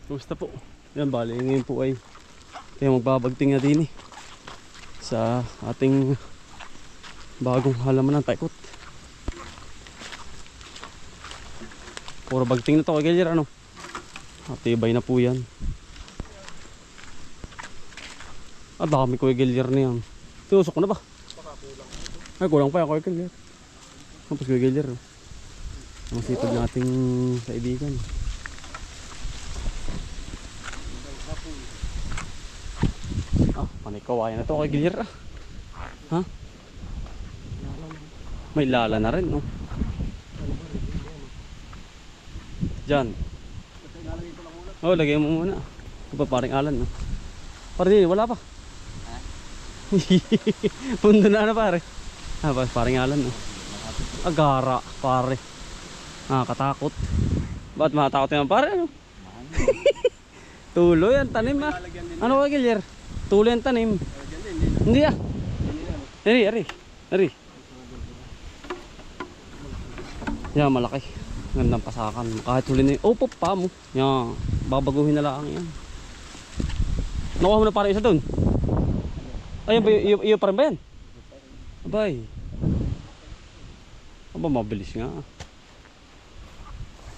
Kumusta po? Yan, bali ngayon po ay tayo magbabagting na din sa ating bagong halaman ng taikot. Puro bagting na to, Kagilyer, ano? Matibay na po yan. Dami ko Kagilyer na yan. Tinusok ko na ba? Ay, kulang pa yan, Kagilyer. Tapos Kagilyer, ang sipag nating kaibigan. Panikawayan na to, Kagilyer. Ha? May lala na rin, no? Diyan. Oh, lagay mo muna. Ito pa paring alan, no? Pare, wala pa. Pundo na pare. Paring alan, no? Agara, pare. Katakot. Ba't matakot yan, pare, no? Tuloy ang tanim, ah. Ano, Kagilyer? Tuloy ang tanim. Hindi, ah. Ari. Yan, malaki. Gandang pasakan. Kahit huli na yun. Oh, pa mo. Yan. Babaguhin na lang yan. Nakuha mo na parang isa dun. Ayun ba, iyo pa rin ba yan? Abay. Aba, mabilis nga.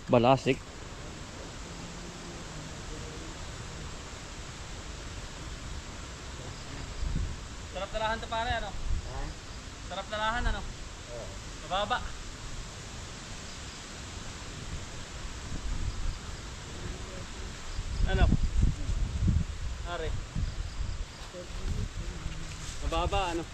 Balasik. Sarap dalahan to pare, ano? Sarap dalahan, ano? Mababa. Ano? Are. Mababa, ano?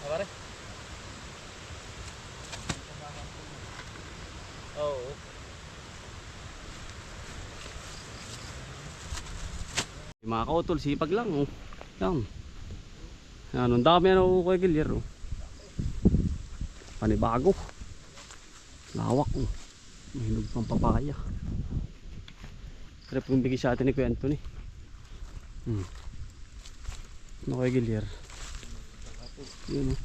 Pare. Oo. Mga kautol, sipag lang, oh. Yan. Ang dami ano ko Kagilyer, oh. Panibago. Lawak, oh. Mahinog pang papaya. Kaya pong bigay sa atin ni Kuya Anthony. Ano Kagilyer? Yun, oh.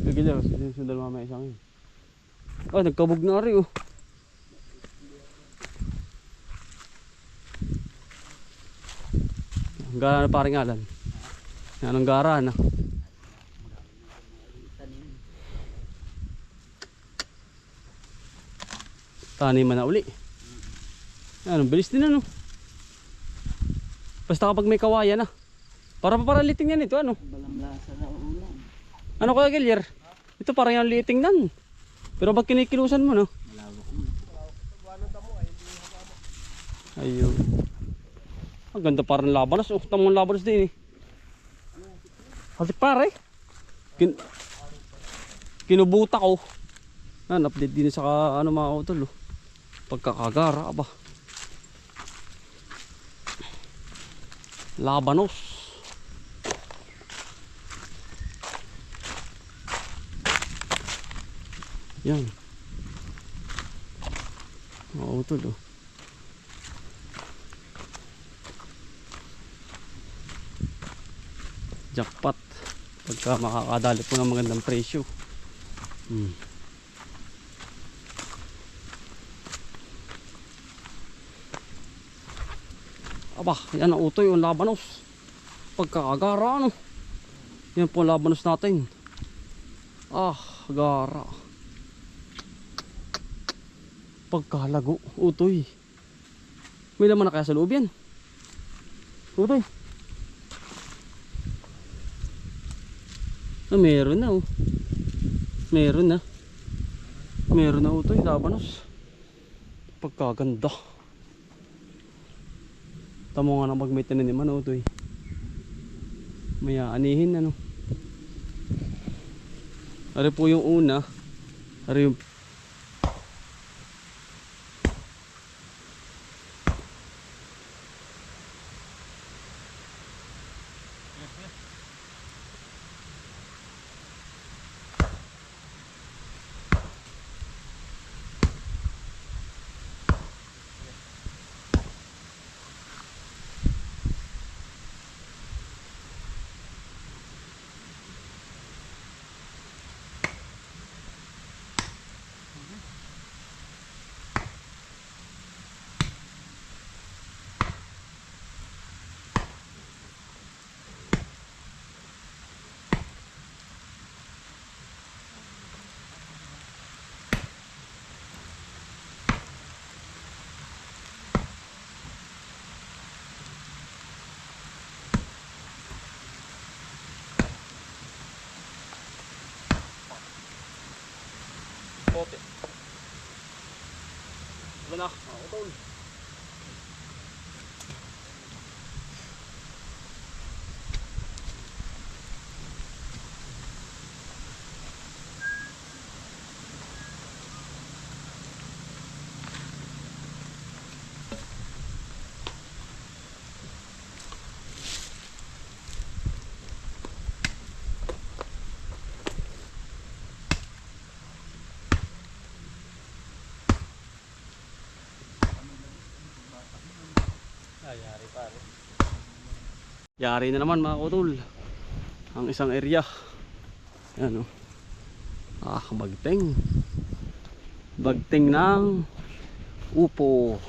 Kagilyer, sundan mamaya isang yun. Nagkabog na rin, oh. Ang gara na paring alan. Yan ang gara na. Taniman na uli. Yan, ang bilis din, ano. Basta kapag may kawayan na. Para liting yan ito, ano. Balamlasa na ulan. Ano kaya Kagilyer? Ito parang yung liting nan. Pero pag kinikilusan mo, no? Malawak na. Ayun. Ang ganda parang labanos. Tamang labanos din, eh. Kasi pare. Kinubuta ko. Update din sa ano mga utol, oh. Pagkakagara, aba. Labanos. Yan. Oo, utol oh. Jackpot. Pagka makakadali po ng magandang presyo. Aba, yan ang utoy, yung labanos. Pagkakagara, ano. Yan po ang labanos natin. Ah, gara. Pagkalago, utoy. May laman na kaya sa loob yan. Utoy. Ah, meron na oh. Meron na. Meron na utoy, labanos. Pagkaganda. Tamo nga na mag may tinaniman utoy. Maya anihin ano. Ari po yung una. Ari yung pote. Diba na? Utol. Yari pare. Yari na naman mga utol. Ang isang area. Ayan o. Ah, bagteng. Bagteng ng upo.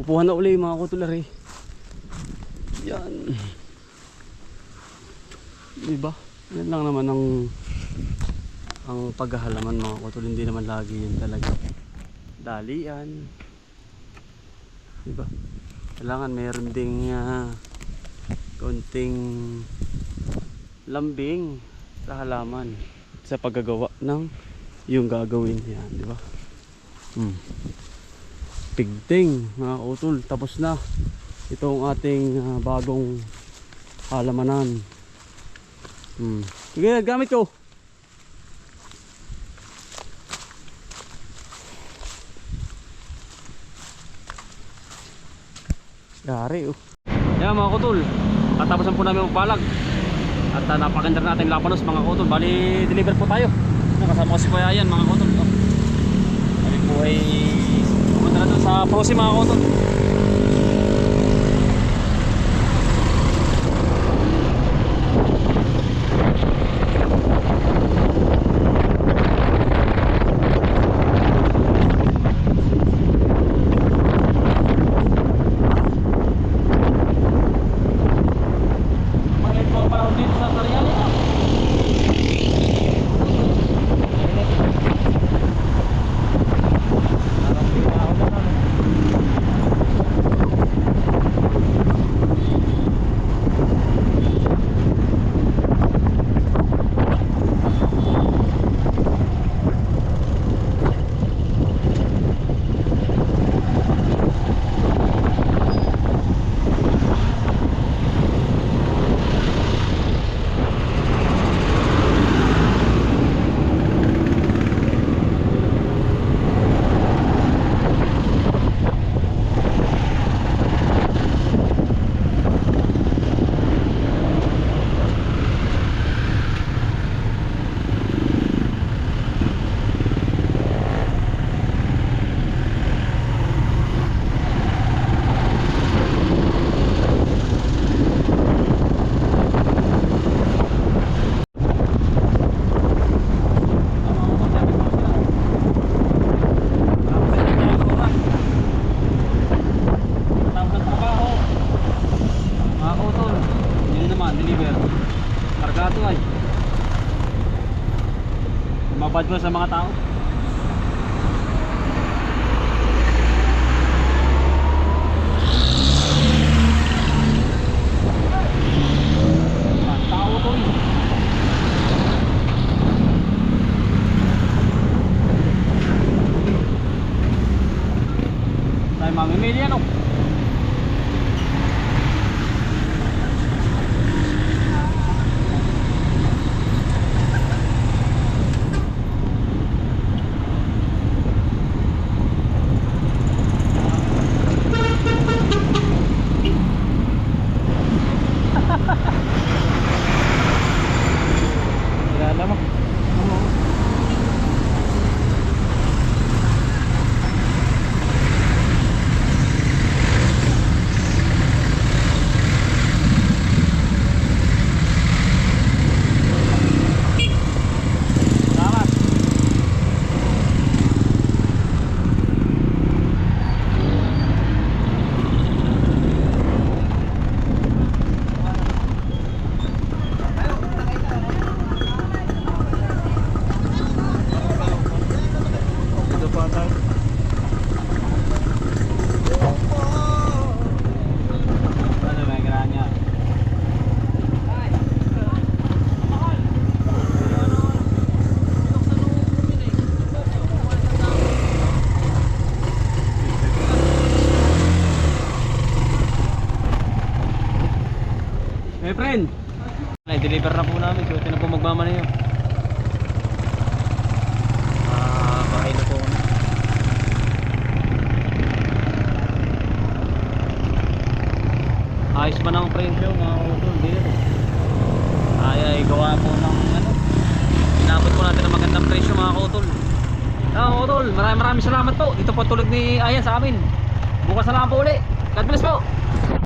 Upuhan na uli mga kutulari. Yan. Diba? Yan lang naman ang paghahalaman mga kutol. Hindi naman lagi yun talaga. Dalian. Diba? Kailangan mayroon ding konting lambing sa halaman sa paggagawa ng yung gagawin yan, di ba? Pigting mga utol, tapos na itong ating bagong halamanan. Sige, gamit ko. Yari oh. Yan mga kutol, katapusan po namin magbalag. At napakaganda natin labanos mga kutol. Bali deliver po tayo. Kasama ko si Kuya yan mga kutol. Bali po ay pumunta na doon sa Prosi mga kutol. Mabad mo sa mga tao. Tao to eh. Tayo mamimili yan oh. Kilala mo? Oo. Salamat. Ito pa tayo. Ano may granya? Hey friend, deliver na po namin. So ito na po magmamanayo. Bahay na po kami. Ayos ba ng presyo mga utol dito? Ay gawa po ng ano. Inabot po natin ng magandang presyo mga utol. Utol, maraming salamat po. Dito po tulog ni Ayan sa amin. Bukas na lang po uli. God bless po.